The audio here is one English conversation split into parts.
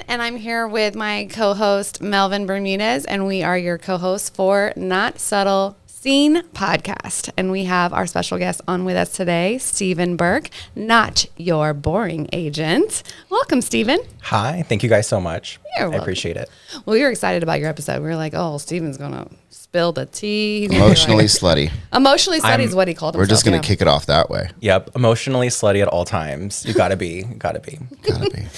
And I'm here with my co-host, Melvin Bermudez, and we are your co-hosts for Not Subtle Scene podcast. And we have our special guest on with us today, Steven Burk, not your boring agent. Welcome, Steven. Hi. Thank you guys so much. You're welcome. I appreciate it. Well, we were excited about your episode. We were like, oh, Steven's going to spill the tea. Emotionally slutty. Emotionally slutty is what he called himself. We're just going to kick it off that way. Yep. Emotionally slutty at all times. You gotta be. Gotta be.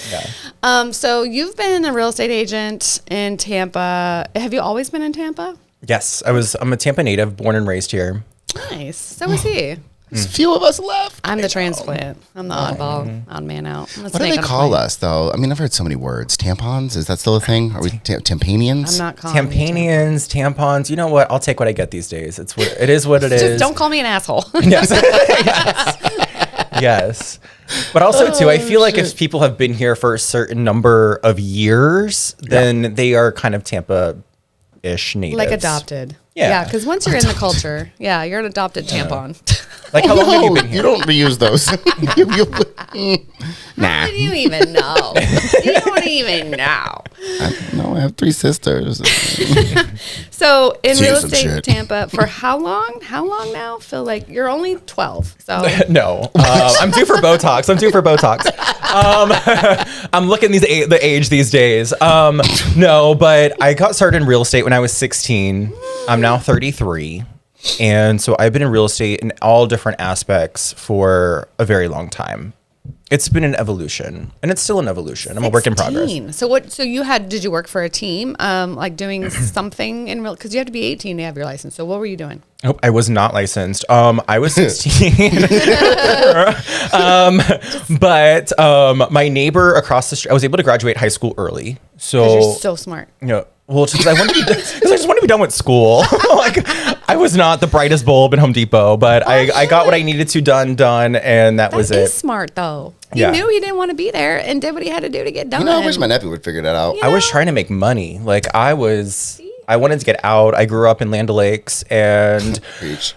Yeah. So you've been a real estate agent in Tampa. Have you always been in Tampa? Yes. I'm a Tampa native, born and raised here. Nice. So was he. There's a few of us left. I'm the transplant. I'm the oddball, odd man out. What do they call us, though? I mean, I've heard so many words. Tampons? Is that still a thing? Are we Tampanians? I'm not calling Tampanians, tampons. You know what? I'll take what I get these days. It is what it is. Just don't call me an asshole. Yes. Yes. But also, too, I feel like if people have been here for a certain number of years, then they are kind of Tampa-ish natives. Like adopted. Yeah. Because once you're in the culture, you're an adopted tampon. Like, how long have you been here? You don't reuse those. Nah. How do you even know? You don't even know. I have 3 sisters. So in See real some estate shit. Tampa, for how long? How long now? Feel like you're only 12. So No. I'm due for Botox. I'm looking the age these days. No, but I got started in real estate when I was 16. I'm now 33. And so I've been in real estate in all different aspects for a very long time. It's been an evolution, and it's still an evolution. I'm a work in progress. 16. So did you work for a team, like doing something in real, because you have to be 18 to have your license. So what were you doing? Nope, I was not licensed. I was 16. But my neighbor across the street, I was able to graduate high school early. So You're so smart. You know, well, because I just wanted to be done with school. Like, I was not the brightest bulb in Home Depot, but I got what I needed to done, and that was That it. is smart, though. He Yeah. knew he didn't want to be there and did what he had to do to get done. I wish my nephew would figure that out. Yeah. I was trying to make money. Like, I wanted to get out. I grew up in Land O'Lakes, and Preach.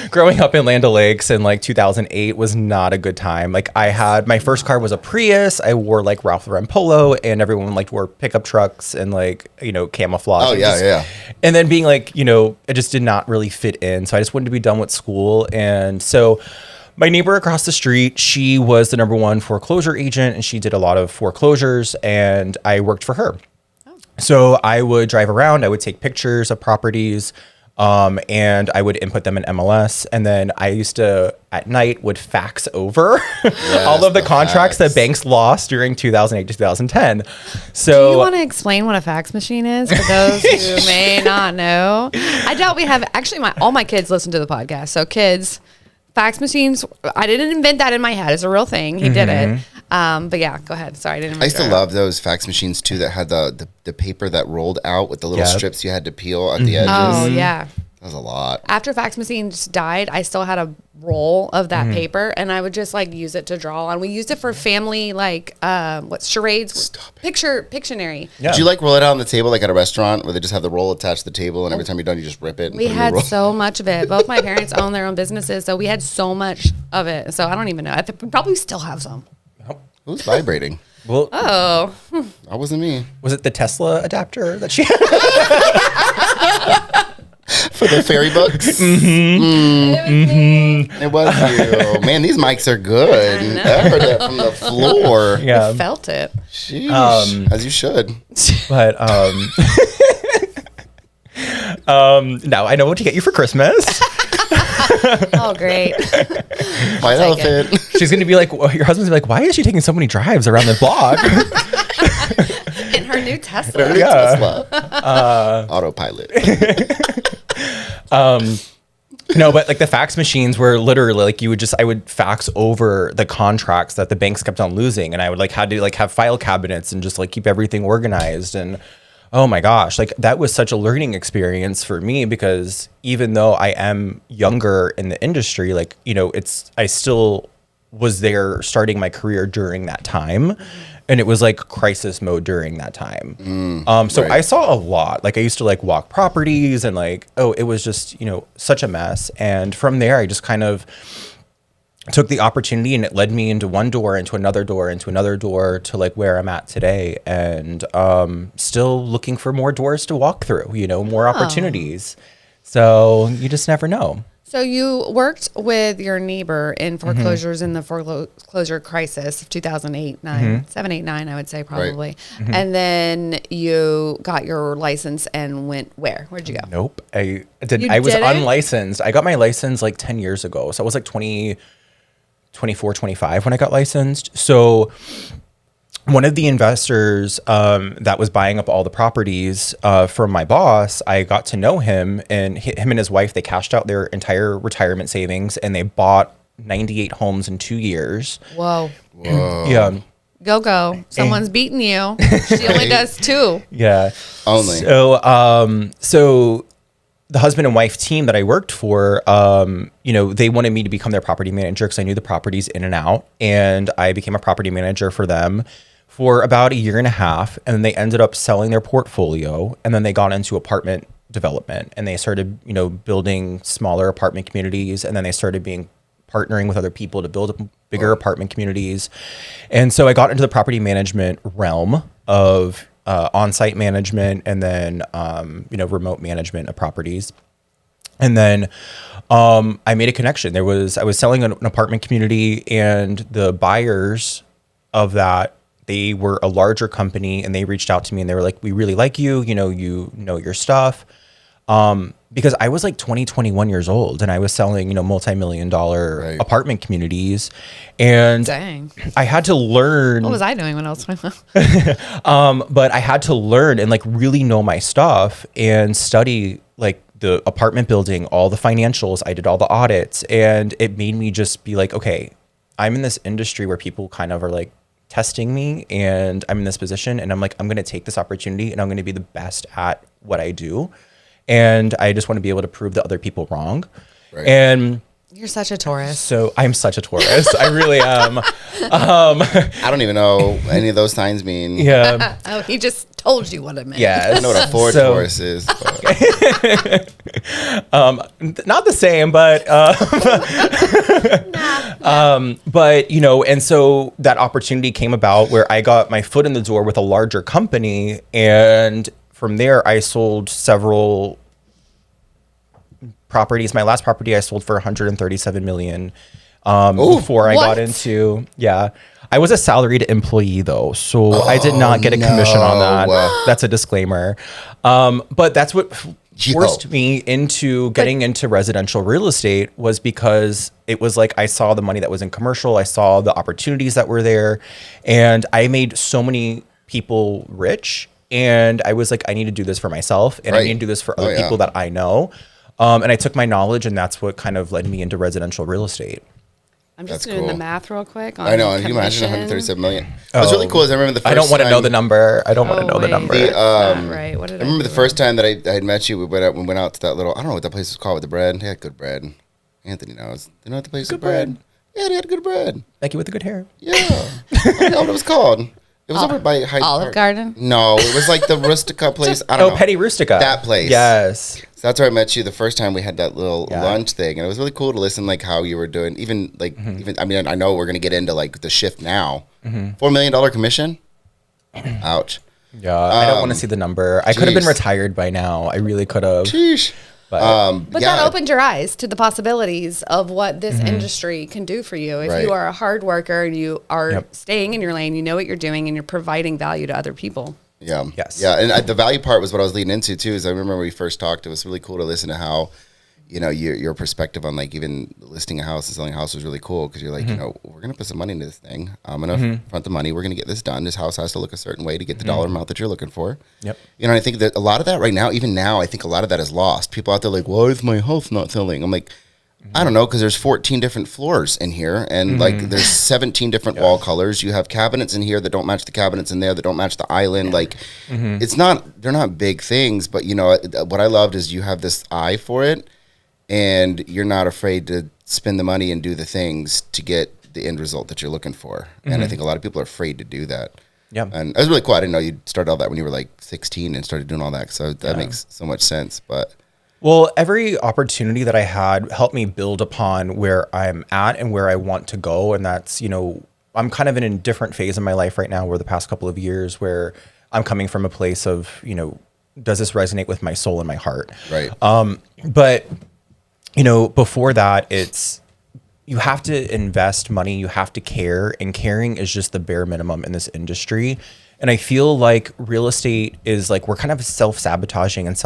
growing up in Land O'Lakes in like 2008 was not a good time. Like, my first car was a Prius. I wore like Ralph Lauren polo, and everyone like wore pickup trucks and like, camouflage. Oh, yeah. And then being like, it just did not really fit in. So I just wanted to be done with school. And so my neighbor across the street, she was the #1 foreclosure agent, and she did a lot of foreclosures, and I worked for her. So I would drive around, I would take pictures of properties, and I would input them in MLS. And then I used to, at night, would fax over all of the contracts that banks lost during 2008 to 2010. So Do you want to explain what a fax machine is for those who may not know? I doubt we have, actually, all my kids listen to the podcast. So kids, fax machines, I didn't invent that in my head. It's a real thing. He did it. But yeah, go ahead. Sorry, I didn't. I used to love those fax machines, too, that had the paper that rolled out with the little strips you had to peel at the edges. Oh, yeah. That was a lot. After fax machines died, I still had a roll of that paper, and I would just like use it to draw on. We used it for family, like charades, Pictionary. Yeah. Did you like roll it out on the table like at a restaurant where they just have the roll attached to the table, and every time you're done, you just rip it? And We put it in the had roll? so much of it. Both my parents own their own businesses, so we had so much of it. So I don't even know. We probably still have some. Who's vibrating? well, Oh, That wasn't me. was it the Tesla adapter that she had? For the fairy books? It was you. Man, these mics are good. I heard that from the floor. I felt it. Sheesh. As you should. But now I know what to get you for Christmas. Oh, great. White take it. elephant. She's gonna be like, your husband's gonna be like, why is she taking so many drives around the block? In her new Tesla. Tesla. Autopilot. No, but like the fax machines were literally like I would fax over the contracts that the banks kept on losing, and I would like had to like have file cabinets and just like keep everything organized. And oh my gosh, like that was such a learning experience for me, because even though I am younger in the industry, like, I still was there starting my career during that time. And it was like crisis mode during that time. So right. I saw a lot. Like I used to like walk properties and like, it was just, such a mess. And from there, I just kind of took the opportunity, and it led me into one door, into another door, into another door, to like where I'm at today, and still looking for more doors to walk through, you know, more opportunities. So you just never know. So you worked with your neighbor in foreclosures in the foreclosure crisis of 2008, 9, 7, 8, 9, I would say probably. Right. And then you got your license and went where? Where'd you go? Nope. I didn't. I was unlicensed. I got my license like 10 years ago. So I was like 24, 25 when I got licensed. So one of the investors that was buying up all the properties from my boss, I got to know him, and him and his wife, they cashed out their entire retirement savings, and they bought 98 homes in 2 years. Whoa. Yeah. Go. Someone's beating you. She only does 2. Yeah. Only. So the husband and wife team that I worked for, you know, they wanted me to become their property manager because I knew the properties in and out. And I became a property manager for them for about a year and a half. And then they ended up selling their portfolio. And then they got into apartment development, and they started, you know, building smaller apartment communities. And then they started partnering with other people to build bigger apartment communities. And so I got into the property management realm of on-site management, and then, you know, remote management of properties. And then I made a connection. I was selling an apartment community, and the buyers of that, they were a larger company, and they reached out to me, and they were like, we really like you, you know your stuff. Because I was like 21 years old, and I was selling, you know, multi-million-dollar apartment communities. And dang. I had to learn. What was I doing when I was 21? But I had to learn and like really know my stuff and study like the apartment building, all the financials. I did all the audits, and it made me just be like, okay, I'm in this industry where people kind of are like testing me, and I'm in this position, and I'm like, I'm going to take this opportunity, and I'm going to be the best at what I do. And I just want to be able to prove the other people wrong. Right. And you're such a Taurus. So I'm such a Taurus. I really am. I don't even know any of those signs mean. Yeah. Oh, he just told you what it meant. Yeah. I know what a Taurus is. Not the same, but but you know, and so that opportunity came about where I got my foot in the door with a larger company, and from there I sold several properties. My last property I sold for 137 million. Before I got into, I was a salaried employee though, so I did not get a commission on that. That's a disclaimer. But that's what forced me into getting into residential real estate, was because it was like I saw the money that was in commercial, I saw the opportunities that were there, and I made so many people rich, and I was like, I need to do this for myself, and I need to do this for other people that I know. And I took my knowledge, and that's what kind of led me into residential real estate. I'm just doing the math real quick. I know. Can you imagine 137 million? What's really cool is I remember the first time. I don't want to know the number. I don't want to know the number. Right. What did I remember the first time that I had met you, we went out to that little, I don't know what that place was called with the bread. They had good bread. Anthony knows. Do you know what the place was? Good bread. Yeah, they had good bread. Becky with the good hair. Yeah. I don't know what it was called. It was over by Hyde Olive Park. Garden? No, it was like the Rustica place. I don't know. Petty Rustica. That place. Yes. So that's where I met you the first time we had that little lunch thing. And it was really cool to listen like how you were doing. Even I mean, I know we're going to get into like the shift now. $4 million commission? Ouch. Yeah, I don't want to see the number. I could have been retired by now. I really could have. Sheesh. But that opened your eyes to the possibilities of what this industry can do for you. If you are a hard worker and you are staying in your lane, you know what you're doing, and you're providing value to other people. Yeah. Yes. Yeah. And the value part was what I was leading into too, is I remember when we first talked, it was really cool to listen to how, you know, your perspective on like even listing a house and selling a house was really cool. Cause you're like, you know, we're going to put some money into this thing. I'm going to front the money. We're going to get this done. This house has to look a certain way to get the dollar amount that you're looking for. Yep. You know, I think that a lot of that right now, even now, I think a lot of that is lost. People out there like, why is my house not selling? I'm like, I don't know, because there's 14 different floors in here, and like there's 17 different wall colors. You have cabinets in here that don't match the cabinets in there, that don't match the island. Like, it's not, they're not big things, but you know, what I loved is you have this eye for it, and you're not afraid to spend the money and do the things to get the end result that you're looking for. And I think a lot of people are afraid to do that. Yeah. And it was really cool. I didn't know you started all that when you were like 16 and started doing all that. So that makes so much sense. But Well, every opportunity that I had helped me build upon where I'm at and where I want to go. And that's, I'm kind of in a different phase in my life right now, where the past couple of years where I'm coming from a place of, does this resonate with my soul and my heart? Right. But, before that, you have to invest money, you have to care, and caring is just the bare minimum in this industry. And I feel like real estate is like, we're kind of self-sabotaging and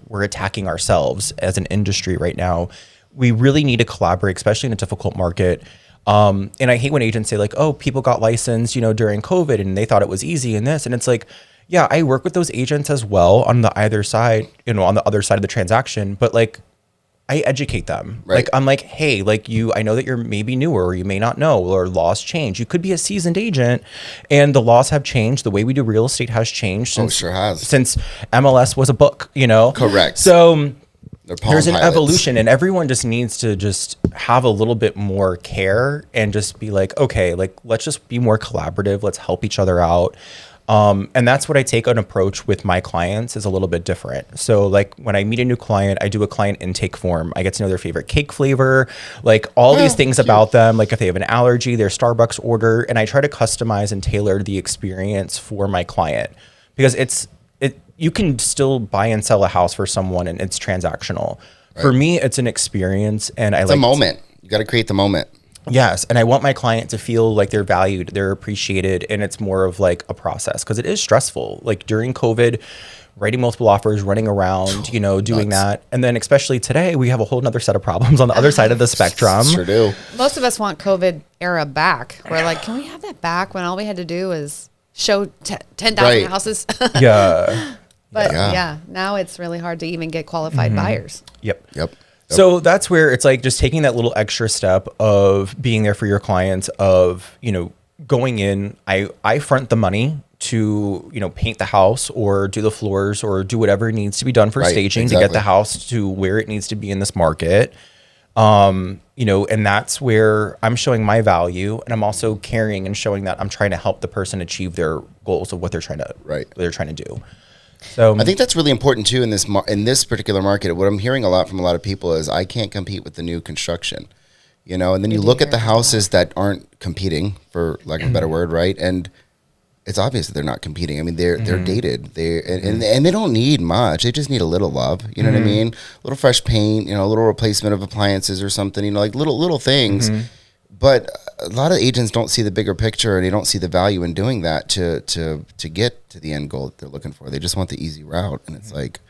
we're attacking ourselves as an industry right now. We really need to collaborate, especially in a difficult market. And I hate when agents say like, oh, people got licensed, during COVID and they thought it was easy and this. And it's like, yeah, I work with those agents as well on the other side of the transaction, but like, I educate them. Right. Like, I'm like, hey, like I know that you're maybe newer or you may not know, or laws change. You could be a seasoned agent and the laws have changed. The way we do real estate has changed Sure has. Since MLS was a book, Correct. So there's an pilots. evolution, and everyone just needs to just have a little bit more care and just be like, okay, like, let's just be more collaborative. Let's help each other out. And that's what I take an approach with my clients is a little bit different. So like when I meet a new client, I do a client intake form. I get to know their favorite cake flavor, like all these things about them, like if they have an allergy, their Starbucks order, and I try to customize and tailor the experience for my client, because you can still buy and sell a house for someone and it's transactional. Right. For me, it's an experience, and it's a moment. You got to create the moment. Yes. And I want my client to feel like they're valued, they're appreciated, and it's more of like a process, because it is stressful. Like during COVID, writing multiple offers, running around, doing that. And then especially today, we have a whole nother set of problems on the other side of the spectrum. Sure do. Most of us want COVID era back. We're like, can we have that back when all we had to do was show 10,000 houses? Yeah. But yeah, now it's really hard to even get qualified buyers. Yep. So that's where it's like just taking that little extra step of being there for your clients, of, going in, I front the money to, paint the house or do the floors or do whatever needs to be done for staging to get the house to where it needs to be in this market. And that's where I'm showing my value, and I'm also caring and showing that I'm trying to help the person achieve their goals of what they're trying to do. So I think that's really important too in this particular market. What I'm hearing a lot from a lot of people is, I can't compete with the new construction, and then you look at the houses that aren't competing, for lack of a better word, right? And it's obvious that they're not competing. I mean, they're dated. And they don't need much. They just need a little love. You know what I mean? A little fresh paint. A little replacement of appliances or something. Like little things. But a lot of agents don't see the bigger picture, and they don't see the value in doing that to get to the end goal that they're looking for. They just want the easy route, and it's like,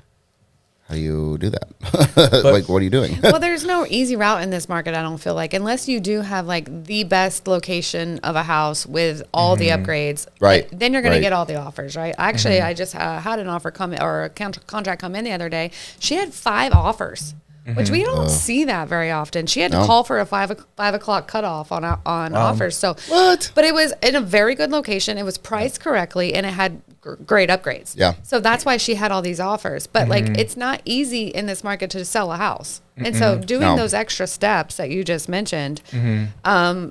how do you do that? Like, what are you doing? Well, there's no easy route in this market, I don't feel like, unless you do have like the best location of a house with all the upgrades. Right. Then you're going to get all the offers, right? Actually, I just had an offer come or a contract come in the other day. She had 5 offers. Which we don't see that very often. She had to call for a 5 o'clock cutoff on offers. So what? But it was in a very good location. It was priced correctly, and it had great upgrades. Yeah. So that's why she had all these offers. But like, it's not easy in this market to sell a house. And so doing those extra steps that you just mentioned, I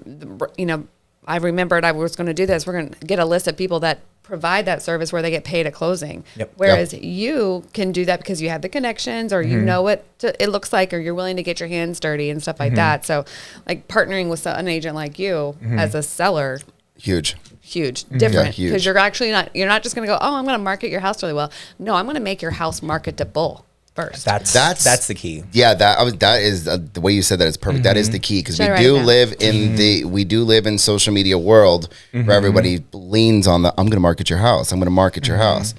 remembered I was going to do this. We're going to get a list of people that provide that service where they get paid at closing. Whereas you can do that because you have the connections, or you know what it looks like, or you're willing to get your hands dirty and stuff like that. So like partnering with an agent like you as a seller, huge, different, because you're not just going to go, oh, I'm going to market your house really well. No, I'm going to make your house marketable first. That's the key. Yeah, that is the way you said that is perfect. That is the key, because we do live in social media world where everybody leans on I'm going to market your house. I'm going to market your house.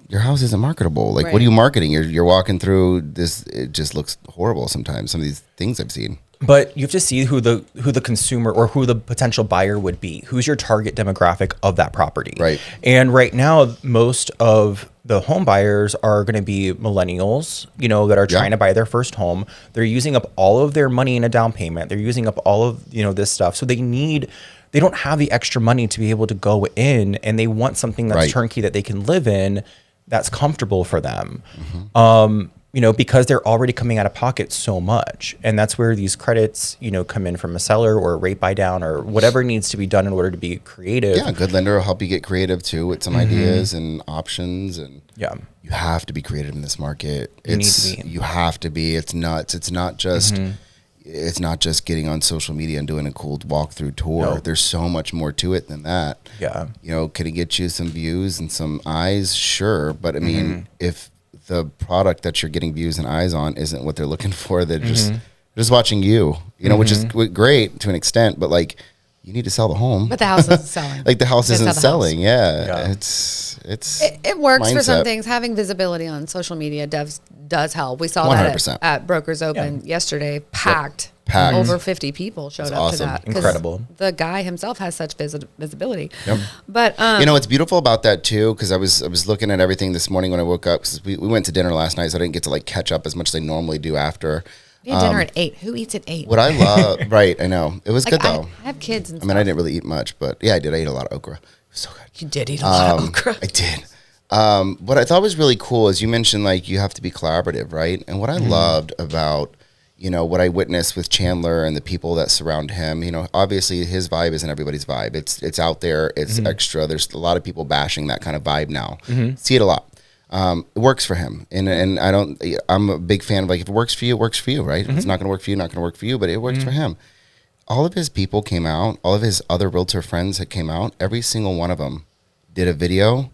Your house isn't marketable. Like, what are you marketing? You're walking through this. It just looks horrible sometimes. Some of these things I've seen. But you have to see who the consumer or who the potential buyer would be. Who's your target demographic of that property? Right. And right now, most of the home buyers are going to be millennials, that are trying to buy their first home. They're using up all of their money in a down payment. They're using up all of, this stuff. So they don't have the extra money to be able to go in, and they want something that's turnkey that they can live in, that's comfortable for them. because they're already coming out of pocket so much. And that's where these credits, come in from a seller or a rate buy down or whatever needs to be done in order to be creative. Yeah, a good lender will help you get creative too with some ideas and options. And you have to be creative in this market. You have to be. It's nuts. It's not just it's not just getting on social media and doing a cool walkthrough tour. Nope. There's so much more to it than that. Yeah. Can it get you some views and some eyes? Sure. But I mean, if the product that you're getting views and eyes on isn't what they're looking for, they're just watching you, which is great to an extent, but like, you need to sell the home. But the house isn't selling. Like the house isn't selling. Yeah. It works mindset. For some things. Having visibility on social media does help. We saw 100%. That at Brokers Open yesterday, packed. Over 50 people showed up to that. Incredible. The guy himself has such visibility. Yep. But what's beautiful about that too, because I was looking at everything this morning when I woke up, because we went to dinner last night, so I didn't get to like catch up as much as I normally do after. We had dinner at 8. Who eats at 8? What I love, right? I know it was good though. I have kids. And I mean, I didn't really eat much, but yeah, I did. I ate a lot of okra. It was so good. You did eat a lot of okra. I did. What I thought was really cool is you mentioned like you have to be collaborative, right? And what I loved about what I witnessed with Chandler and the people that surround him, obviously his vibe isn't everybody's vibe. It's out there. It's extra. There's a lot of people bashing that kind of vibe now. See it a lot. It works for him. And I'm a big fan of like, if it works for you, it works for you, right? If it's not going to work for you, not going to work for you, but it works for him. All of his people came out. All of his other realtor friends that came out. Every single one of them did a video,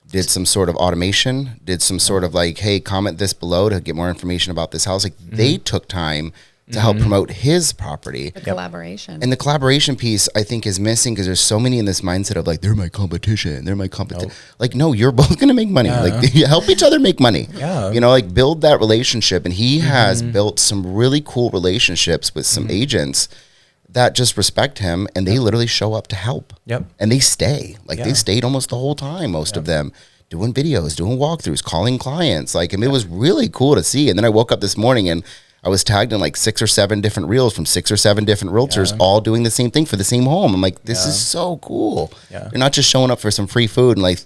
did some sort of automation, did some sort of like, hey, comment this below to get more information about this house. Like they took time to help promote his property. The collaboration. And the collaboration piece I think is missing because there's so many in this mindset of like, they're my competition. They're my competition. Nope. Like, no, you're both going to make money. Like help each other make money. Yeah. Like build that relationship. And he has built some really cool relationships with some agents that just respect him, and they literally show up to help. Yep. And they stay. Like they stayed almost the whole time, most of them, doing videos, doing walkthroughs, calling clients. Like, I mean, it was really cool to see. And then I woke up this morning and I was tagged in like 6 or 7 different reels from 6 or 7 different realtors, all doing the same thing for the same home. I'm like, this is so cool. Yeah. They're not just showing up for some free food and like,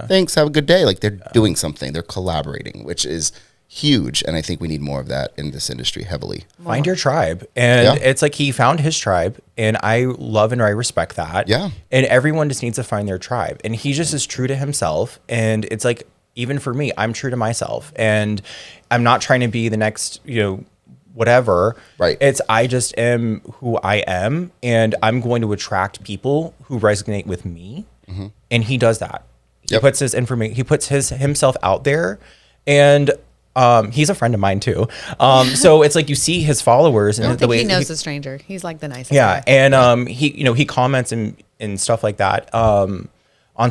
thanks, have a good day. Like they're doing something. They're collaborating, which is huge. And I think we need more of that in this industry heavily. Find your tribe. And it's like he found his tribe, and I love and I respect that. Yeah. And everyone just needs to find their tribe. And he just is true to himself. And it's like, even for me, I'm true to myself. And I'm not trying to be the next, whatever. Right. It's I just am who I am, and I'm going to attract people who resonate with me. And he does that. He puts his information, he puts himself out there, and he's a friend of mine too. So it's like you see his followers, and I don't think he knows a stranger. He's like the nicest guy. guy. And he comments and stuff like that on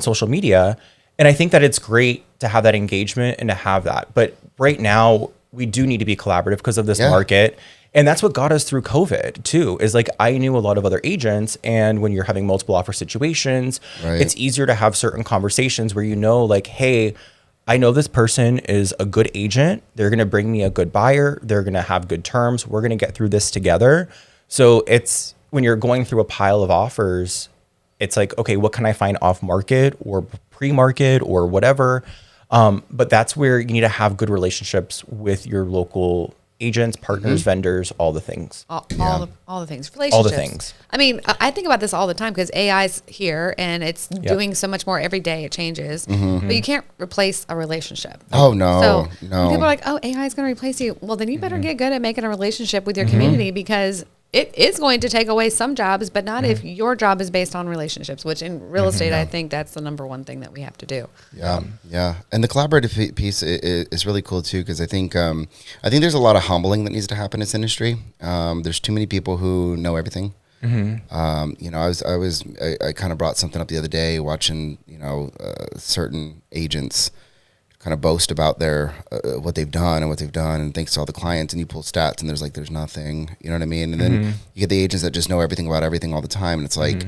social media, and I think that it's great to have that engagement and to have that. But right now, we do need to be collaborative because of this market. And that's what got us through COVID too, is like, I knew a lot of other agents, and when you're having multiple offer situations, it's easier to have certain conversations where like, hey, I know this person is a good agent. They're going to bring me a good buyer. They're going to have good terms. We're going to get through this together. So it's when you're going through a pile of offers, it's like, okay, what can I find off market or pre-market or whatever? But that's where you need to have good relationships with your local agents, partners, vendors, all the things. All the things. Relationships. All the things. I mean, I think about this all the time because AI's here and it's doing so much more every day. It changes. But you can't replace a relationship. Oh, no. So no. When people are like, oh, AI is going to replace you. Well, then you better get good at making a relationship with your community, because it is going to take away some jobs, but not if your job is based on relationships, which in real estate, I think that's the number one thing that we have to do. Yeah. And the collaborative piece is really cool too, because I think there's a lot of humbling that needs to happen in this industry. There's too many people who know everything. I kind of brought something up the other day watching, certain agents kind of boast about their what they've done and thanks to all the clients, and you pull stats and there's nothing, you know what I mean? And then you get the agents that just know everything about everything all the time, and it's like,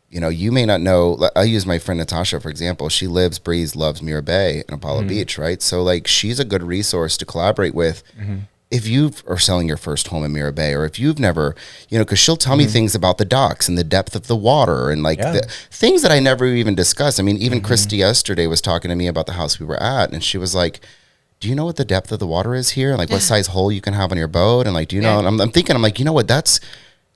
you may not know. I use my friend Natasha, for example. She lives, breathes, loves Mira Bay and Apollo Beach, right? So like, she's a good resource to collaborate with if you are selling your first home in Mira Bay, or if you've never, because she'll tell me things about the docks and the depth of the water and like the things that I never even discussed. I mean, even Christy yesterday was talking to me about the house we were at, and she was like, do you know what the depth of the water is here? And like what size hole you can have on your boat? And like, do you know? And I'm thinking, I'm like, you know what? That's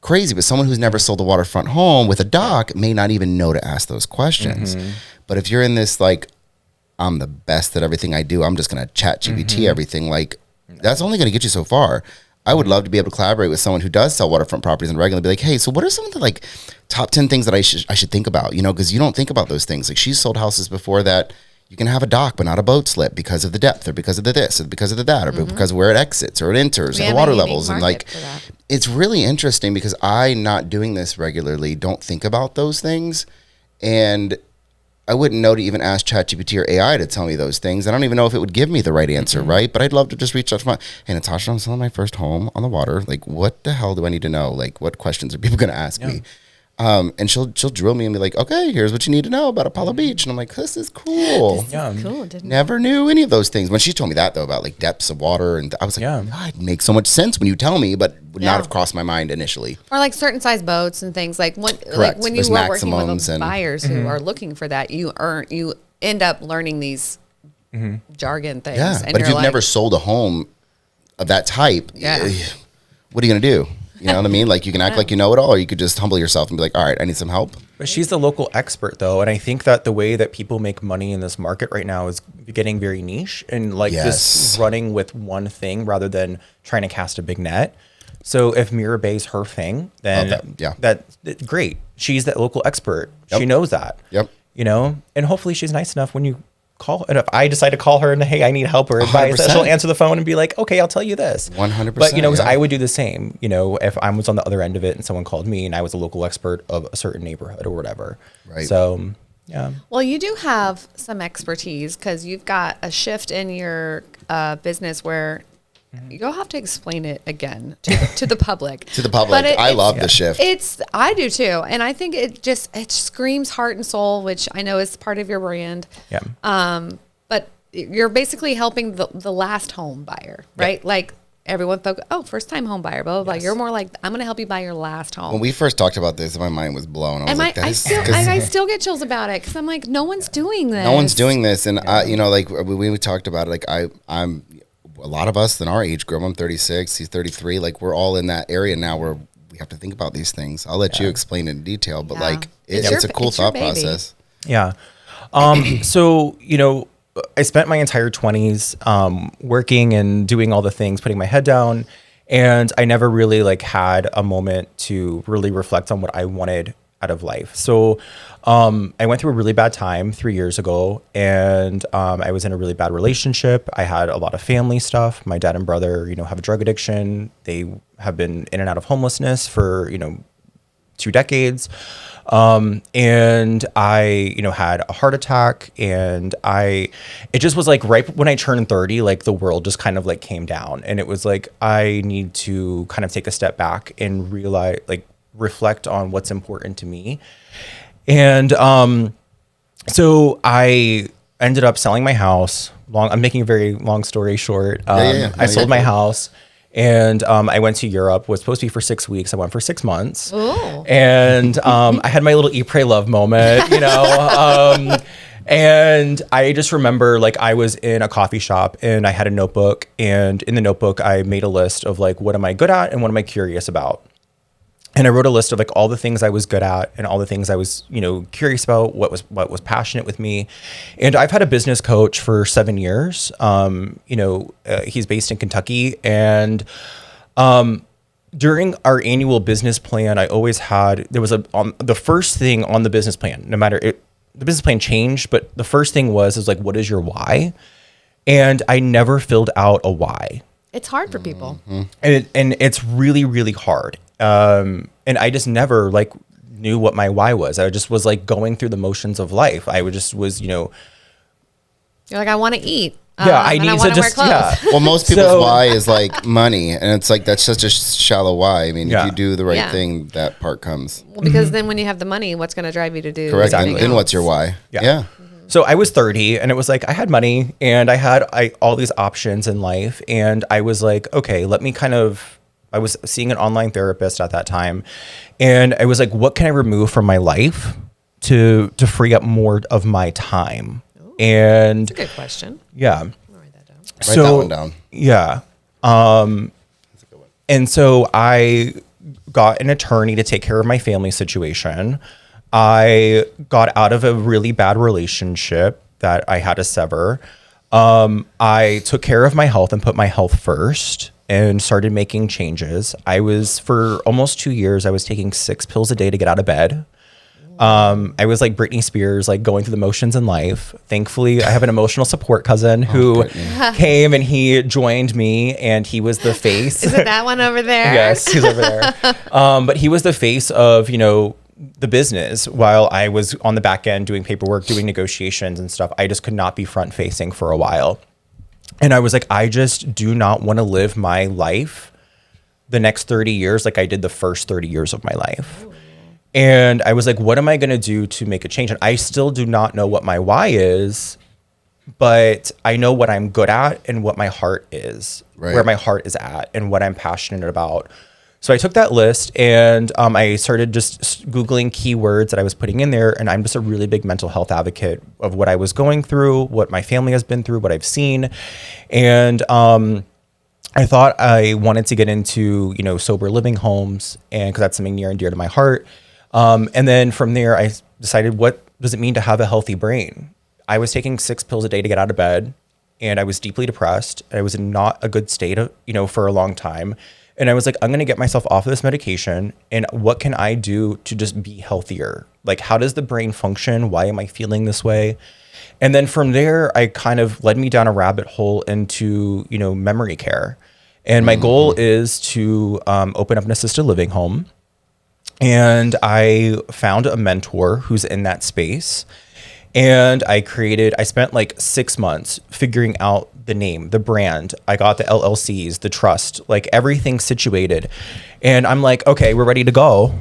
crazy. But someone who's never sold a waterfront home with a dock may not even know to ask those questions. But if you're in this, like, I'm the best at everything I do, I'm just going to chat GPT everything. Like, that's only going to get you so far. I would love to be able to collaborate with someone who does sell waterfront properties and regularly be like, hey, so what are some of the like top 10 things that I should think about? You know, because you don't think about those things. Like she's sold houses before that you can have a dock but not a boat slip because of the depth or because of the this or because of the that or because of where it exits or it enters and the water levels. And like, it's really interesting because I, not doing this regularly, don't think about those things. And I wouldn't know to even ask ChatGPT or AI to tell me those things. I don't even know if it would give me the right answer, right? But I'd love to just reach out to hey, Natasha, I'm selling my first home on the water. Like, what the hell do I need to know? Like, what questions are people going to ask me? And she'll drill me and be like, okay, here's what you need to know about Apollo Beach. And I'm like, this is cool. Cool. Never knew any of those things. When she told me that, though, about like depths of water, and I was like, God, it makes so much sense when you tell me, but would not have crossed my mind initially. Or like certain size boats and things like when you are working with buyers who are looking for that, you end up learning these jargon things. Yeah, and but if you've never sold a home of that type, what are you going to do? You know what I mean? Like you can act like you know it all, or you could just humble yourself and be like, all right, I need some help. But she's the local expert though. And I think that the way that people make money in this market right now is getting very niche and like just running with one thing rather than trying to cast a big net. So if Mirror Bay's her thing, then that's great. She's that local expert. She knows that. You know, and hopefully she's nice enough when you call, and if I decide to call her and hey, I need help or advice, she'll answer the phone and be like, okay, I'll tell you this. 100%. But you know, because I would do the same. You know, if I was on the other end of it and someone called me and I was a local expert of a certain neighborhood or whatever. Right. So yeah. Well, you do have some expertise because you've got a shift in your business where you'll have to explain it again to the public. To the public. I love the shift. I do too. And I think it screams heart and soul, which I know is part of your brand. Yeah. But you're basically helping the last home buyer, right? Like everyone first time home buyer, blah, blah, blah. You're more like, I'm going to help you buy your last home. When we first talked about this, my mind was blown. I still get chills about it because I'm like, no one's doing this. No one's doing this. And like we talked about it, like I'm a lot of us in our age group, I'm 36, he's 33. Like we're all in that area now where we have to think about these things. I'll let you explain in detail, but like it's a cool thought process. Yeah. So, you know, I spent my entire 20s working and doing all the things, putting my head down, and I never really like had a moment to really reflect on what I wanted out of life. So I went through a really bad time 3 years ago, and I was in a really bad relationship. I had a lot of family stuff. My dad and brother, you know, have a drug addiction. They have been in and out of homelessness for, you know, 2 decades. And I, you know, had a heart attack, and it just was like right when I turned 30, like the world just kind of like came down, and it was like, I need to kind of take a step back and realize, like, reflect on what's important to me. And so I ended up selling my house. I'm making a very long story short. I sold my house, and I went to Europe. Was supposed to be for 6 weeks. I went for 6 months. Ooh. And I had my little eat, pray, love moment, you know. And I just remember, like, I was in a coffee shop and I had a notebook, and in the notebook I made a list of like, what am I good at and what am I curious about? And I wrote a list of like all the things I was good at and all the things I was, you know, curious about, what was passionate with me. And I've had a business coach for 7 years. You know, he's based in Kentucky. And during our annual business plan, I always had, there was the first thing on the business plan, no matter the business plan changed, but the first thing was like, what is your why? And I never filled out a why. It's hard for people. And it's really, really hard. And I just never like knew what my why was. I just was like going through the motions of life. I was, you know, you're like, I want to eat. I need to just, Well, most people's why is like money. And it's like, that's such a shallow why. I mean, if you do the right thing, that part comes. Well, because then when you have the money, what's going to drive you to do? Correct. Then what's your why? Yeah. So I was 30, and it was like, I had money and I had all these options in life. And I was like, okay, I was seeing an online therapist at that time, and I was like, what can I remove from my life to free up more of my time? Ooh, and that's a good question. Yeah. Write that one down. Yeah. That's a good one. And so I got an attorney to take care of my family situation. I got out of a really bad relationship that I had to sever. I took care of my health and put my health first and started making changes. For almost 2 years, I was taking 6 pills a day to get out of bed. I was like Britney Spears, like going through the motions in life. Thankfully, I have an emotional support cousin who came and he joined me, and he was the face. Is it that one over there? Yes, he's over there. But he was the face of, the business while I was on the back end doing paperwork, doing negotiations and stuff. I just could not be front facing for a while. And I was like, I just do not want to live my life the next 30 years like I did the first 30 years of my life. And I was like, what am I going to do to make a change? And I still do not know what my why is, but I know what I'm good at and what my heart is, where my heart is at and what I'm passionate about. So I took that list and I started just Googling keywords that I was putting in there. And I'm just a really big mental health advocate of what I was going through, what my family has been through, what I've seen. And I thought I wanted to get into, sober living homes, and because that's something near and dear to my heart. And then from there, I decided, what does it mean to have a healthy brain? I was taking 6 pills a day to get out of bed, and I was deeply depressed. I was in not a good state, for a long time. And I was like, I'm going to get myself off of this medication. And what can I do to just be healthier? Like, how does the brain function? Why am I feeling this way? And then from there, I kind of led me down a rabbit hole into, memory care. And my goal is to open up an assisted living home. And I found a mentor who's in that space. And I spent like 6 months figuring out the name, the brand. I got the LLCs, the trust, like everything situated. And I'm like, okay, we're ready to go.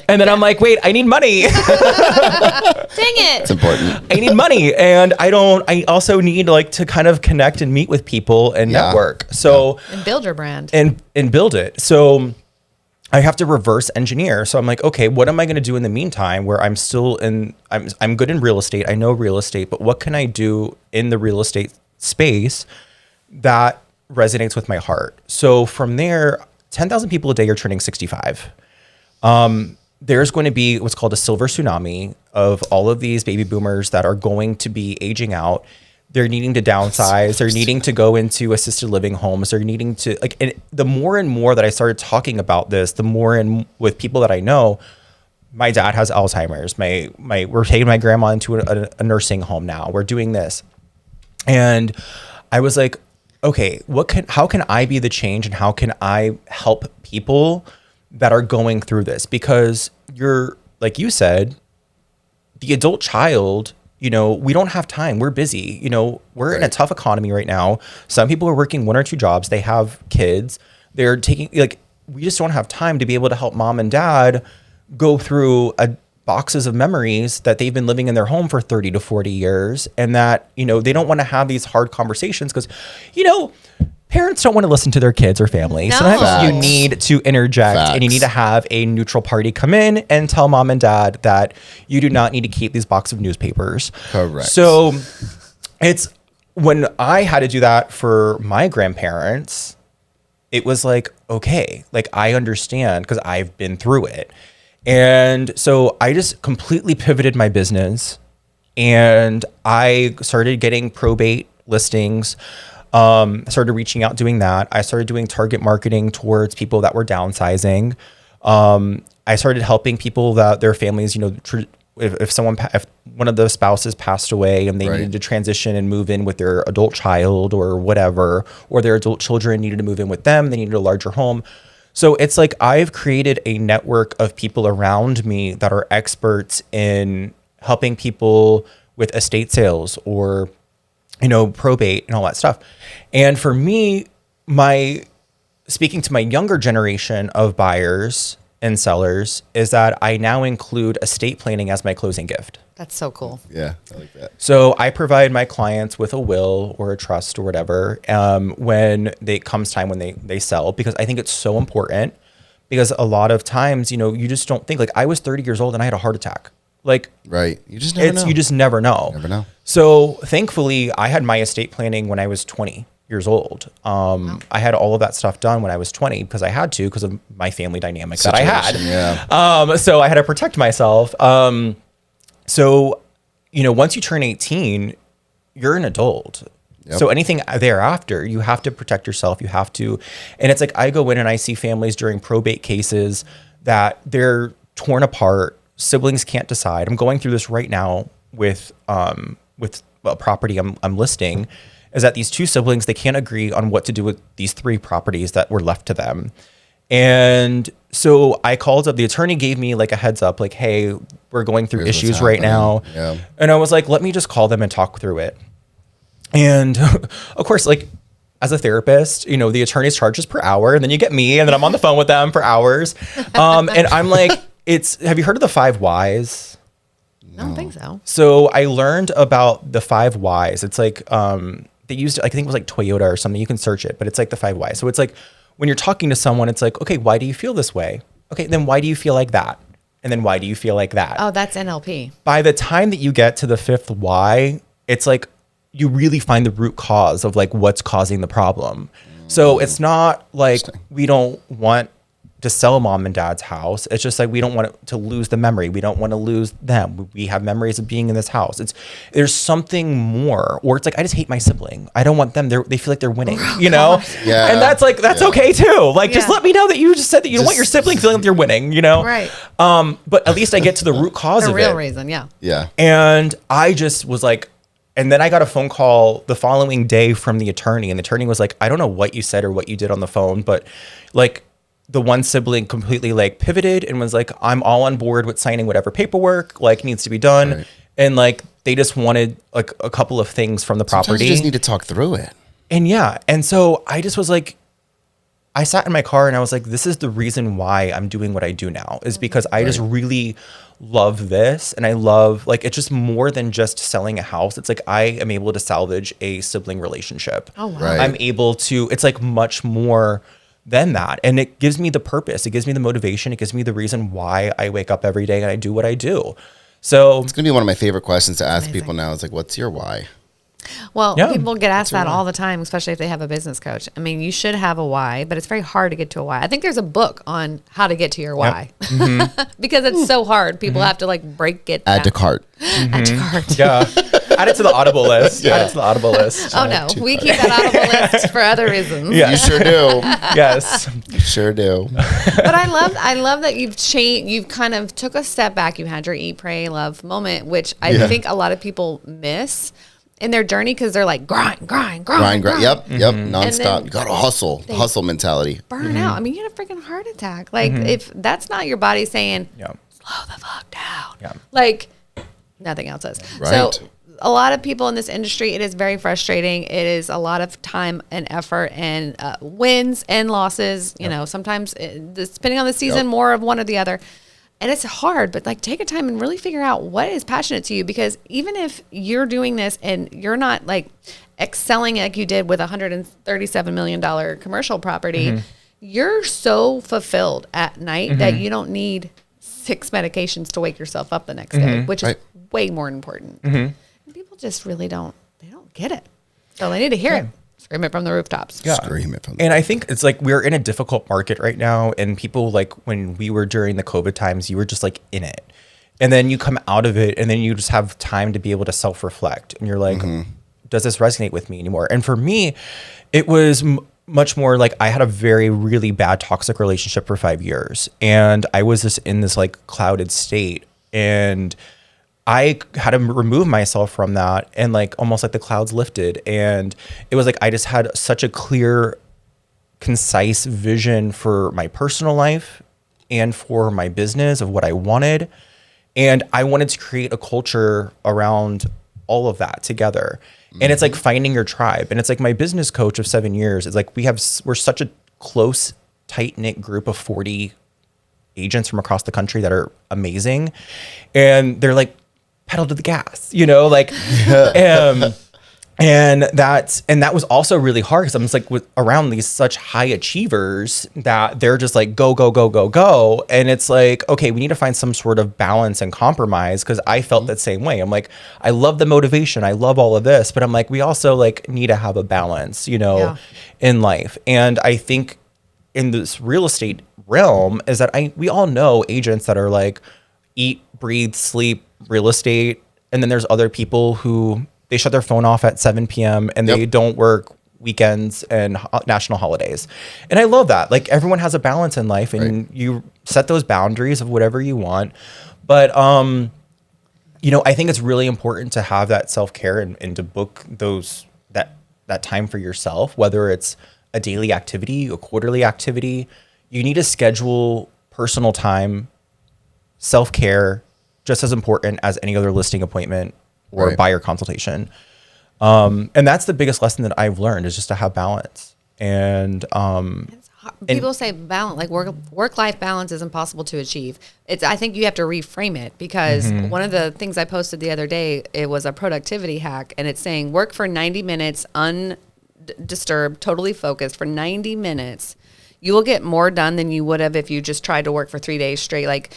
And then I'm like, wait, I need money. Dang it. It's important. I need money. And I also need to kind of connect and meet with people and network. So and build your brand. And build it. So I have to reverse engineer. So I'm like, okay, what am I going to do in the meantime where I'm good in real estate. I know real estate, but what can I do in the real estate space that resonates with my heart? So from there, 10,000 people a day are turning 65. There's going to be what's called a silver tsunami of all of these baby boomers that are going to be aging out. They're needing to downsize. They're needing to go into assisted living homes. They're needing to and the more and more that I started talking about this, the more and with people that I know. My dad has Alzheimer's. We're taking my grandma into a nursing home now. We're doing this, and I was like, okay, how can I be the change, and how can I help people that are going through this? Because like you said, the adult child. We don't have time. We're busy. We're in a tough economy right now. Some people are working 1 or 2 jobs. They have kids. They're taking, we just don't have time to be able to help mom and dad go through boxes of memories that they've been living in their home for 30 to 40 years. And that, they don't want to have these hard conversations because, parents don't want to listen to their kids or family. No. Sometimes you need to interject and you need to have a neutral party come in and tell mom and dad that you do not need to keep these box of newspapers. Correct. So it's when I had to do that for my grandparents, it was like, okay, I understand because I've been through it. And so I just completely pivoted my business and I started getting probate listings. I started reaching out, doing that. I started doing target marketing towards people that were downsizing. I started helping people that their families, if one of the spouses passed away and they needed to transition and move in with their adult child or whatever, or their adult children needed to move in with them, they needed a larger home. So it's like I've created a network of people around me that are experts in helping people with estate sales or probate and all that stuff. And for me, speaking to my younger generation of buyers and sellers is that I now include estate planning as my closing gift. That's so cool. Yeah, I like that. So I provide my clients with a will or a trust or whatever when it comes time when they sell, because I think it's so important. Because a lot of times, you just don't think, I was 30 years old and I had a heart attack. Like, right. You just never know. You just never know. Never know. So thankfully, I had my estate planning when I was 20 years old. I had all of that stuff done when I was 20 because I had to, because of my family dynamic that I had. Yeah. So I had to protect myself. So, you know, once you turn 18, you're an adult. Yep. So anything thereafter, you have to protect yourself. You have to, and it's like, I go in and I see families during probate cases that they're torn apart. Siblings can't decide. I'm going through this right now with a property I'm listing, is that these two siblings, they can't agree on what to do with these 3 properties that were left to them. And so I called up, the attorney gave me like a heads up, like, hey, we're going through issues right now. Yeah. And I was like, let me just call them and talk through it. And of course, like, as a therapist, you know, the attorney's charges per hour, and then you get me, and then I'm on the phone with them for hours. And I'm like, have you heard of the 5 whys? I don't think so. So I learned about the 5 whys. It's like, they used it, I think it was like Toyota or something. You can search it, but it's like the 5 whys. So it's like, when you're talking to someone, it's like, okay, why do you feel this way? Okay, then why do you feel like that? And then why do you feel like that? Oh, that's NLP. By the time that you get to the 5th why, it's like, you really find the root cause of like what's causing the problem. So it's not like we don't want to sell mom and dad's house. It's just like, we don't want to lose the memory. We don't want to lose them. We have memories of being in this house. There's something more, or it's like, I just hate my sibling. I don't want them. They feel like they're winning, you know? Yeah. And that's okay too. Like, just let me know that you just said that you don't want your sibling feeling like they're winning, you know? Right. But at least I get to the root cause of it. The real reason. Yeah. Yeah. And I just was like, and then I got a phone call the following day from the attorney, and the attorney was like, I don't know what you said or what you did on the phone, but like, the one sibling completely like pivoted and was like, I'm all on board with signing whatever paperwork like needs to be done. Right. And like, they just wanted like a couple of things from the property. Sometimes you just need to talk through it. And yeah. And so I just was like, I sat in my car and I was like, this is the reason why I'm doing what I do now, is because I just really love this. And I love, like, it's just more than just selling a house. It's like, I am able to salvage a sibling relationship. Oh, wow. Right. I'm able to, it's like much more than that. And it gives me the purpose. It gives me the motivation. It gives me the reason why I wake up every day and I do what I do. So It's going to be one of my favorite questions to ask people now. It's like, what's your why? Well, Yeah. people get asked that all the time, especially if they have a business coach. I mean, you should have a why, but it's very hard to get to a why. I think there's a book on how to get to your why because it's so hard. People have to like break it Add to down. cart. Add to cart. yeah, add it to the Audible list. Add it to the Audible list. Oh no, we keep that Audible list for other reasons. Yeah. You sure do. Yes. You sure do. But I love that you've changed. You've kind of took a step back. You had your eat, pray, love moment, which I think a lot of people miss in their journey because they're like grind. Yep. Nonstop. You got to hustle. Hustle mentality. Burn out. I mean, you had a freaking heart attack. Like if that's not your body saying, slow the fuck down. Like nothing else is. Right. So a lot of people in this industry, it is very frustrating. It is a lot of time and effort and wins and losses. You know, sometimes depending on the season, more of one or the other. And it's hard, but like take a time and really figure out what is passionate to you, because even if you're doing this and you're not like excelling like you did with a $137 million commercial property, you're so fulfilled at night that you don't need 6 medications to wake yourself up the next day, which is way more important. And people just really don't get it. So they need to hear it. Scream it from the rooftops. Yeah. Scream it from the And I think it's like we're in a difficult market right now, and people, like when we were during the COVID times, you were just like in it. And then you come out of it and then you just have time to be able to self-reflect. And you're like, does this resonate with me anymore? And for me, it was much more like I had a really bad toxic relationship for 5 years. And I was just in this like clouded state. And I had to remove myself from that, and like almost like the clouds lifted. And it was like I just had such a clear, concise vision for my personal life and for my business of what I wanted. And I wanted to create a culture around all of that together. And it's like finding your tribe. And it's like my business coach of 7 years. It's like we're such a close, tight-knit group of 40 agents from across the country that are amazing. And they're like, pedal to the gas, you know, like, And that was also really hard because I'm just like around these such high achievers that they're just like go, go, go, go, go. And it's like, okay, we need to find some sort of balance and compromise, because I felt that same way. I'm like, I love the motivation. I love all of this. But I'm like, we also like need to have a balance, in life. And I think in this real estate realm is that we all know agents that are like eat, breathe, sleep real estate. And then there's other people who they shut their phone off at 7 p.m. and they don't work weekends and national holidays. And I love that. Like, everyone has a balance in life, and you set those boundaries of whatever you want. But, I think it's really important to have that self-care and to book that time for yourself, whether it's a daily activity, a quarterly activity. You need to schedule personal time, self-care, just as important as any other listing appointment or buyer consultation. And that's the biggest lesson that I've learned, is just to have balance. And people say balance, like work-life balance is impossible to achieve. I think you have to reframe it, because one of the things I posted the other day, it was a productivity hack, and it's saying work for 90 minutes undisturbed, totally focused for 90 minutes. You will get more done than you would have if you just tried to work for 3 days straight,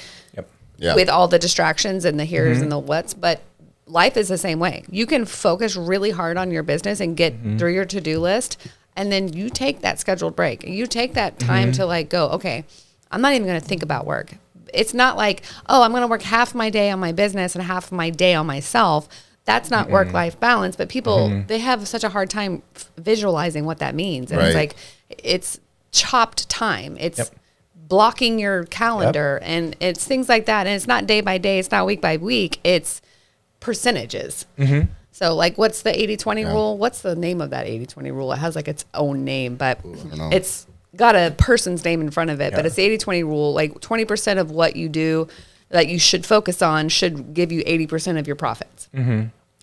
with all the distractions and the here's and the what's. But life is the same way. You can focus really hard on your business and get through your to-do list, and then you take that scheduled break. You take that time to like go, okay, I'm not even going to think about work. It's not like, oh, I'm going to work half my day on my business and half my day on myself. That's not work-life balance. But people, they have such a hard time visualizing what that means. And it's like, it's chopped time. It's blocking your calendar, and it's things like that. And it's not day by day. It's not week by week. It's percentages. So like, what's the 80-20 rule? What's the name of that 80-20 rule? It has like its own name, but it's got a person's name in front of it. But it's the 80-20 rule. Like 20% of what you do that you should focus on should give you 80% of your profits.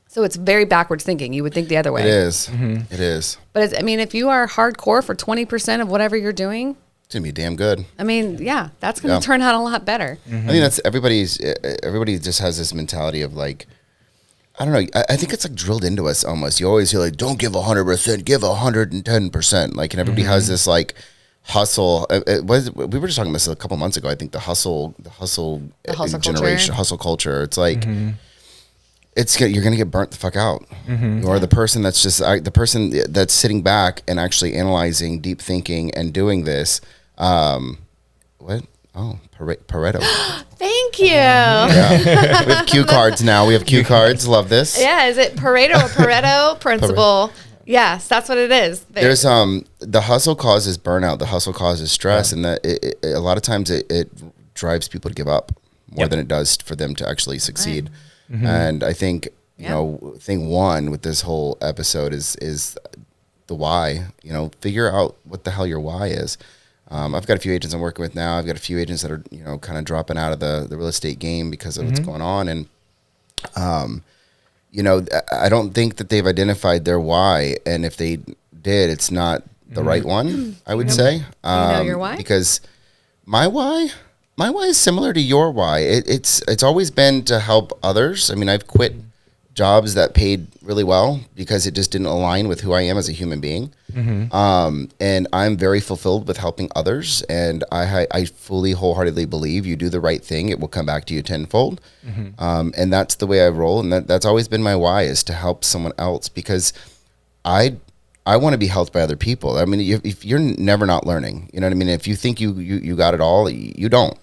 So it's very backwards thinking. You would think the other way. It is. It is. But if you are hardcore for 20% of whatever you're doing, it's gonna be damn good. That's gonna turn out a lot better. I think that's everybody just has this mentality of like, I don't know. I think it's like drilled into us almost. You always hear like, don't give 100%, give 110%. Like, and everybody has this like hustle. We were just talking about this a couple months ago. I think the hustle generation, hustle culture. It's like, you're gonna get burnt the fuck out. Or the person that's just the person that's sitting back and actually analyzing, deep thinking, and doing this. What? Oh, Pareto. Thank you. We have cue cards now. We have cue cards. Love this. Yeah, is it Pareto or Pareto principle? Yes, that's what it is. There's the hustle causes burnout. The hustle causes stress, and that a lot of times it drives people to give up more than it does for them to actually succeed. And I think thing one with this whole episode is the why. Figure out what the hell your why is. I've got a few agents I'm working with now. I've got a few agents that are, kind of dropping out of the real estate game because of what's going on. And, I don't think that they've identified their why. And if they did, it's not the right one, I would say. Your why? Because my why is similar to your why. It's always been to help others. I mean, I've quit jobs that paid really well because it just didn't align with who I am as a human being. And I'm very fulfilled with helping others. And I fully, wholeheartedly believe you do the right thing, it will come back to you tenfold. And that's the way I roll. And that's always been my why, is to help someone else, because I want to be helped by other people. I mean, if you're never not learning, you know what I mean? If you think you got it all, you don't,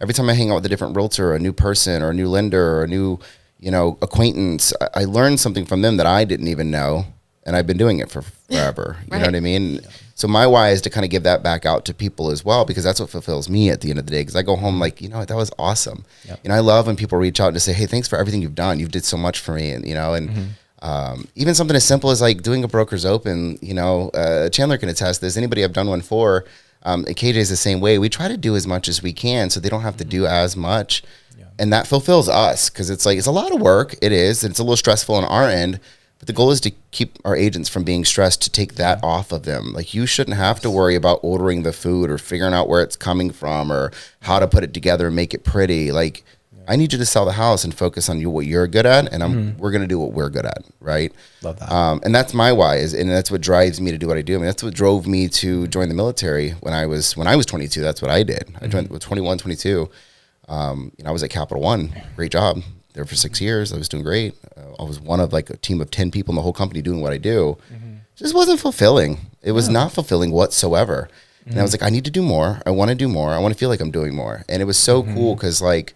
Every time I hang out with a different realtor, or a new person, or a new lender, or a new, acquaintance, I learned something from them that I didn't even know. And I've been doing it for forever. You know what I mean? So my why is to kind of give that back out to people as well, because that's what fulfills me at the end of the day. Because I go home like, that was awesome. I love when people reach out to say, hey, thanks for everything you've done. You've did so much for me. And, even something as simple as like doing a broker's open, Chandler can attest this. Anybody I've done one for, KJ is the same way. We try to do as much as we can so they don't have to do as much. And that fulfills us, because it's a lot of work. It is. And it's a little stressful on our end. But the goal is to keep our agents from being stressed, to take that off of them. Like, you shouldn't have to worry about ordering the food or figuring out where it's coming from or how to put it together and make it pretty. Like, I need you to sell the house and focus on what you're good at, and we're going to do what we're good at, right? Love that. And that's my why, and that's what drives me to do what I do. I mean, that's what drove me to join the military when I was 22. That's what I did. I joined with 21, 22. I was at Capital One. Great job there for 6 years. I was doing great. I was one of like a team of 10 people in the whole company doing what I do. Just wasn't fulfilling. It was not fulfilling whatsoever. And I was like, I need to do more. I want to do more. I want to feel like I'm doing more. And it was so cool because like,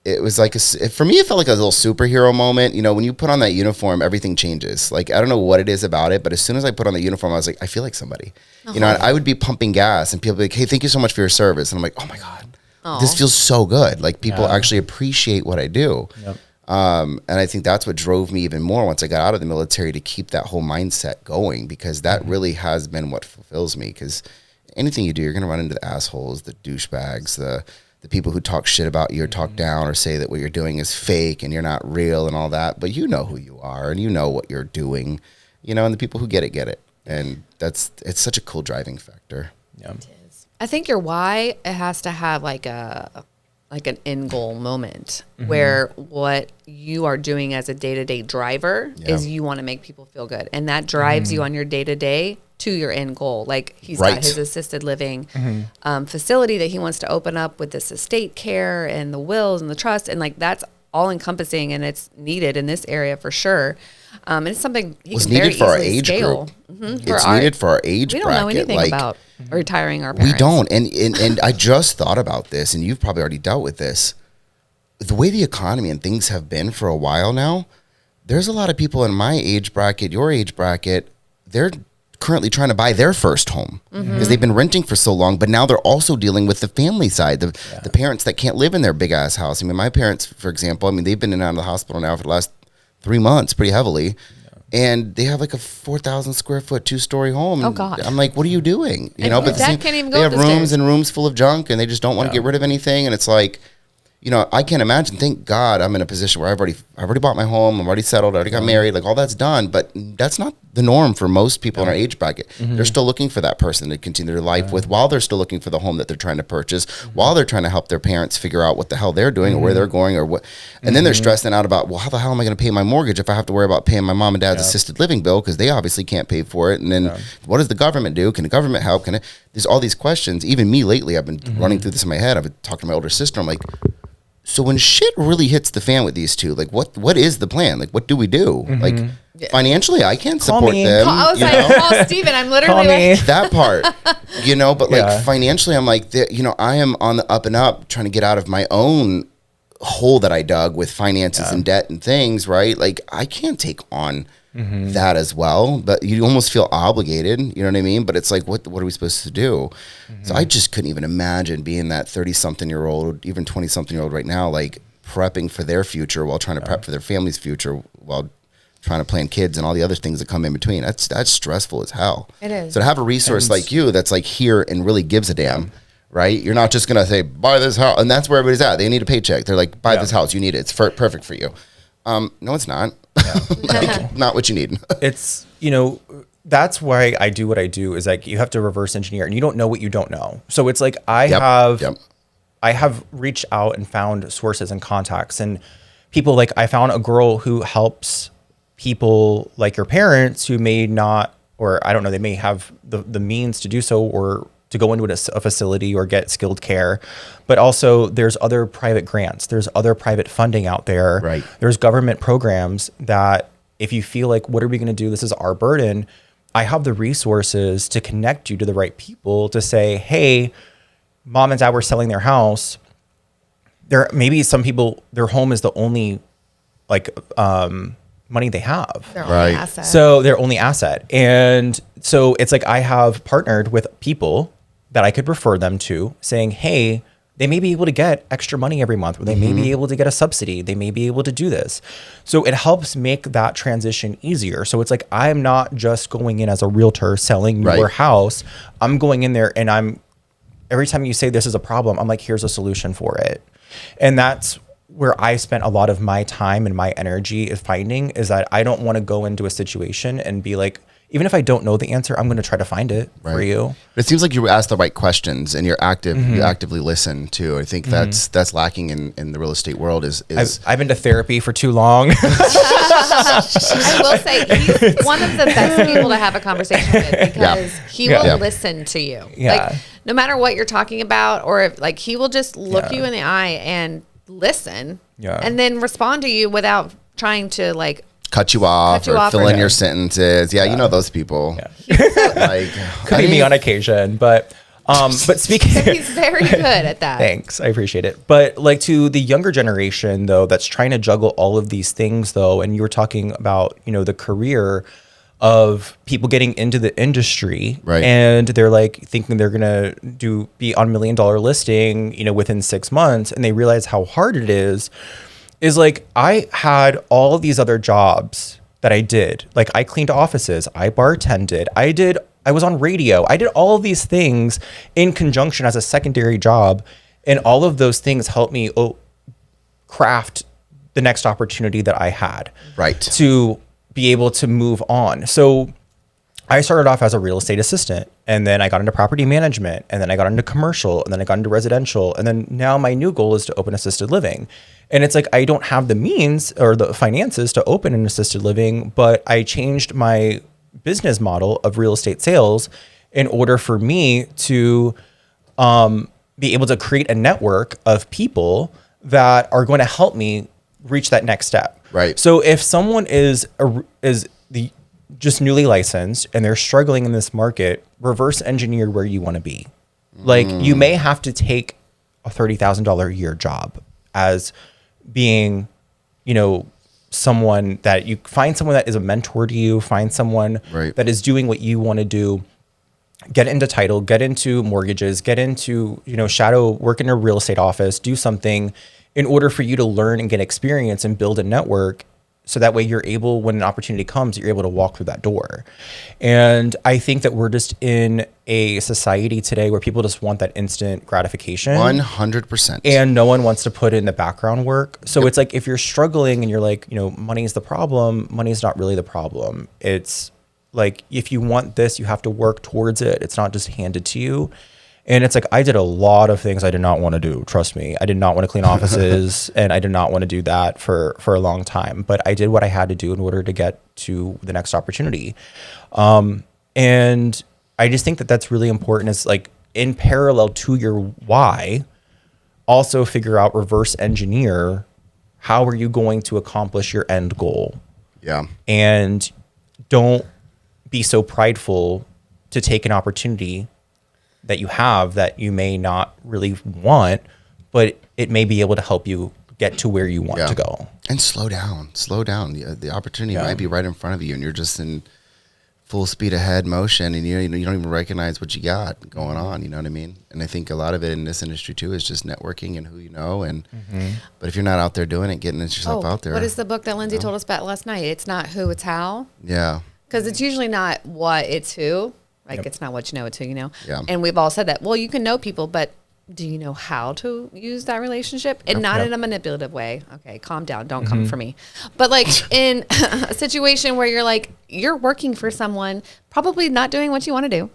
it was like, for me, it felt like a little superhero moment. You know, when you put on that uniform, everything changes. Like, I don't know what it is about it, but as soon as I put on the uniform, I was like, I feel like somebody. You know, and I would be pumping gas and people would be like, hey, thank you so much for your service. And I'm like, oh my God, this feels so good. Like people actually appreciate what I do. Yep. And I think that's what drove me even more once I got out of the military to keep that whole mindset going, because that really has been what fulfills me. Because anything you do, you're going to run into the assholes, the douchebags, the people who talk shit about you or talk down or say that what you're doing is fake and you're not real and all that. But you know who you are and you know what you're doing, you know, and the people who get it. And it's such a cool driving factor. Yeah. It is. I think your why, it has to have like an end goal moment where what you are doing as a day-to-day driver is you want to make people feel good. And that drives you on your day-to-day to your end goal. Like he's got his assisted living facility that he wants to open up with this estate care and the wills and the trust. And like, that's all encompassing and it's needed in this area for sure. And it's something he was can very needed for our easily age scale. group. It's needed for our age bracket. We don't know anything like, about retiring our parents. We don't. And I just thought about this, and you've probably already dealt with this. The way the economy and things have been for a while now, there's a lot of people in my age bracket, your age bracket, they're currently trying to buy their first home because they've been renting for so long, but now they're also dealing with the family side, the parents that can't live in their big ass house. I mean, my parents, for example, I mean, they've been in and out of the hospital now for the last 3 months pretty heavily. And they have like a 4,000 square foot 2-story home. Oh God! I'm like, what are you doing? You know, but Dad can't even go they have up the rooms stairs. and rooms full of junk, and they just don't want to get rid of anything. And it's like, you know, I can't imagine. Thank God I'm in a position where I've already bought my home. I'm already settled. I already got married. Like all that's done. But that's not the norm for most people in our age bracket. They're still looking for that person to continue their life with, while they're still looking for the home that they're trying to purchase, while they're trying to help their parents figure out what the hell they're doing or where they're going or what. And then they're stressing out about, well, how the hell am I going to pay my mortgage if I have to worry about paying my mom and dad's assisted living bill because they obviously can't pay for it. And then what does the government do? Can the government help? There's all these questions. Even me lately, I've been running through this in my head. I've been talking to my older sister. I'm like, so when shit really hits the fan with these two, like what is the plan? Like what do we do? Like financially, I can't support them. I was like, call Steven. I'm literally like that part, you know. But like financially, I'm like, you know, I am on the up and up, trying to get out of my own hole that I dug with finances and debt and things. Right? Like I can't take on that as well. But you almost feel obligated. You know what I mean? But it's like, what are we supposed to do? So I just couldn't even imagine being that 30-something-year-old, even 20-something-year-old right now, like prepping for their future while trying to prep for their family's future while trying to plan kids and all the other things that come in between. That's stressful as hell. It is. So to have a resource like you that's like here and really gives a damn, right? You're not just going to say, buy this house. And that's where everybody's at. They need a paycheck. They're like, buy this house. You need it. It's perfect for you. No, it's not. Like, not what you need. It's, you know, that's why I do what I do is like, you have to reverse engineer and you don't know what you don't know. So it's like, I have reached out and found sources and contacts and people. Like I found a girl who helps people like your parents who may not, or I don't know, they may have the means to do so or to go into a facility or get skilled care. But also there's other private grants. There's other private funding out there. Right. There's government programs that if you feel like, what are we going to do? This is our burden. I have the resources to connect you to the right people to say, hey, mom and dad were selling their house. There maybe some people, their home is the only like money they have. their only asset. So their only asset. And so it's like I have partnered with people that I could refer them to saying, hey, they may be able to get extra money every month, or they may be able to get a subsidy. They may be able to do this. So it helps make that transition easier. So it's like, I'm not just going in as a realtor selling your house. I'm going in there and every time you say this is a problem, I'm like, here's a solution for it. And that's where I spent a lot of my time and my energy is finding is that I don't want to go into a situation and be like, even if I don't know the answer, I'm going to try to find it for you. But it seems like you ask the right questions and you're active. You actively listen too. I think that's lacking in the real estate world. Mm-hmm. I've been to therapy for too long. I will say he's one of the best people to have a conversation with because he will listen to you. Like no matter what you're talking about, or if like he will just look you in the eye and listen, and then respond to you without trying to like cut you off or fill in your sentences. Yeah, you know those people. Like, could be me on occasion, but speaking, he's very good at that. Thanks, I appreciate it. But like to the younger generation though, that's trying to juggle all of these things though, and you were talking about the career of people getting into the industry, right? And they're like thinking they're gonna be on $1 million listing, within 6 months, and they realize how hard it is like I had all of these other jobs that I did. Like I cleaned offices, I bartended, I was on radio, I did all of these things in conjunction as a secondary job, and all of those things helped me craft the next opportunity that I had, right, to be able to move on. So I started off as a real estate assistant, and then I got into property management, and then I got into commercial, and then I got into residential, and then now my new goal is to open assisted living. And it's like I don't have the means or the finances to open an assisted living, but I changed my business model of real estate sales in order for me to be able to create a network of people that are going to help me reach that next step. Right. So if someone is just newly licensed and they're struggling in this market, reverse engineer where you want to be. Like you may have to take a $30,000 a year job as being, someone that you find someone that is a mentor to you, find someone that is doing what you want to do, get into title, get into mortgages, get into, shadow work in a real estate office, do something in order for you to learn and get experience and build a network. So that way you're able, when an opportunity comes, you're able to walk through that door. And I think that we're just in a society today where people just want that instant gratification. 100%. And no one wants to put in the background work. So it's like, if you're struggling and you're like, money is the problem, money is not really the problem. It's like, if you want this, you have to work towards it. It's not just handed to you. And it's like, I did a lot of things I did not want to do. Trust me. I did not want to clean offices and I did not want to do that for a long time, but I did what I had to do in order to get to the next opportunity. And I just think that that's really important. Is like in parallel to your why, also figure out, reverse engineer, how are you going to accomplish your end goal? Yeah. And don't be so prideful to take an opportunity that you have that you may not really want, but it may be able to help you get to where you want to go. And slow down. The opportunity might be right in front of you and you're just in full speed ahead motion and you don't even recognize what you got going on. You know what I mean? And I think a lot of it in this industry too is just networking and who you know. And but if you're not out there doing it, getting yourself out there. What is the book that Lindsay told us about last night? It's not who, it's how. Yeah. Because it's usually not what, it's who. Like it's not what you know, it's who you know. Yeah. And we've all said that. Well, you can know people, but do you know how to use that relationship? And not in a manipulative way. Okay, calm down. Don't come for me. But like in a situation where you're like, you're working for someone, probably not doing what you want to do.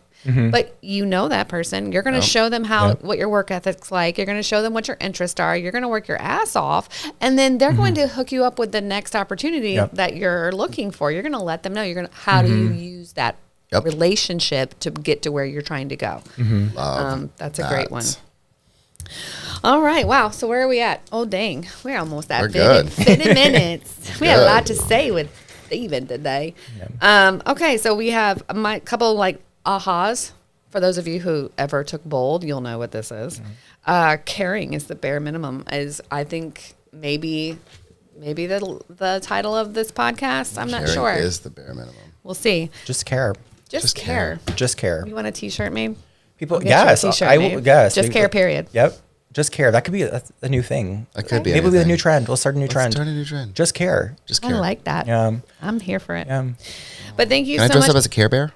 But you know that person. You're going to show them what your work ethic's like. You're going to show them what your interests are. You're going to work your ass off. And then they're going to hook you up with the next opportunity that you're looking for. You're going to let them know. How do you use that relationship to get to where you're trying to go? That's a great one. All right. Wow. So where are we at? Oh, dang. We're almost at 50 minutes. We had a lot to say with Steven today. Okay. So we have my couple like ahas. For those of you who ever took Bold, you'll know what this is. Caring is the bare minimum, is I think maybe the title of this podcast. I'm not sure. Caring is the bare minimum. We'll see. Just care. Just care. Just care. You want a t-shirt made? People, yes, I will. Yes, just care. Period. Yep. Just care. That could be a new thing. That could be. Maybe it'll be a new trend. We'll start a new trend. Start a new trend. Just care. Just care. I like that. Yeah. I'm here for it. Yeah. But thank you Can so I dress much. up as a Care Bear?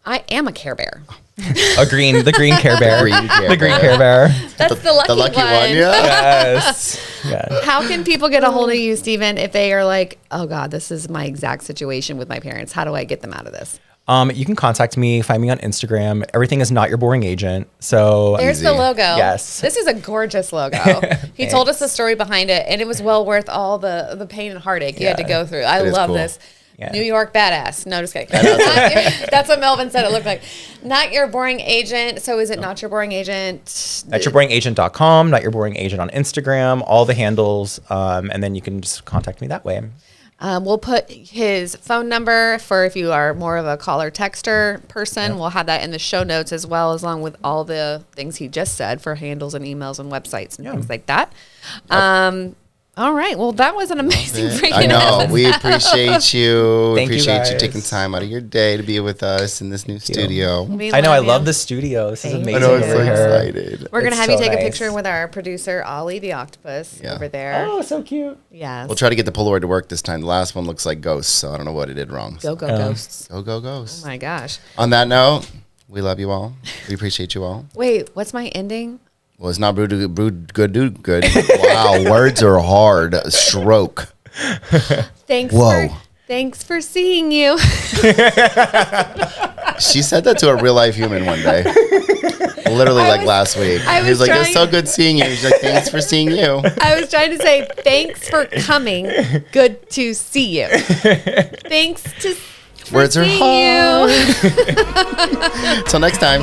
I am a Care Bear. The green Care Bear. The green Care Bear. That's the lucky one. Yeah. Yes. Yeah. How can people get a hold of you, Steven, if they are like, oh God, this is my exact situation with my parents? How do I get them out of this? You can contact me, find me on Instagram. Everything is Not Your Boring Agent. So There's the logo. Yes. This is a gorgeous logo. He told us the story behind it, and it was well worth all the pain and heartache you had to go through. I love this. Yeah. New York badass. No, just kidding. That's what Melvin said it looked like. Not Your Boring Agent. So is it Not Your Boring Agent? NotYourBoringAgent.com, Not Your Boring Agent on Instagram, all the handles. And then you can just contact me that way. We'll put his phone number for if you are more of a caller texter person. Yep. We'll have that in the show notes as well, as long with all the things he just said for handles and emails and websites and things like that. All right. Well, that was an amazing freaking I know. episode. We appreciate you. We Thank you appreciate guys. you taking time out of your day to be with us in this new studio. I know. I love the studio. This is Thank amazing. I know. I'm so over here. excited. We're going to It's have you so take a nice. picture with our producer, Ollie the octopus, over there. Oh, so cute. Yes. We'll try to get the Polaroid to work this time. The last one looks like ghosts, so I don't know what it did wrong. Go ghosts. Go ghosts. Oh, my gosh. On that note, we love you all. We appreciate you all. Wait, what's my ending? Well, it's not brewed good, dude. Good. Wow, words are hard. Stroke. Thanks for seeing you. She said that to a real life human one day. Literally last week. He was like, it's so good seeing you. He's like, thanks for seeing you. I was trying to say, thanks for coming. Good to see you. Thanks for Words are seeing hard. you. Till next time.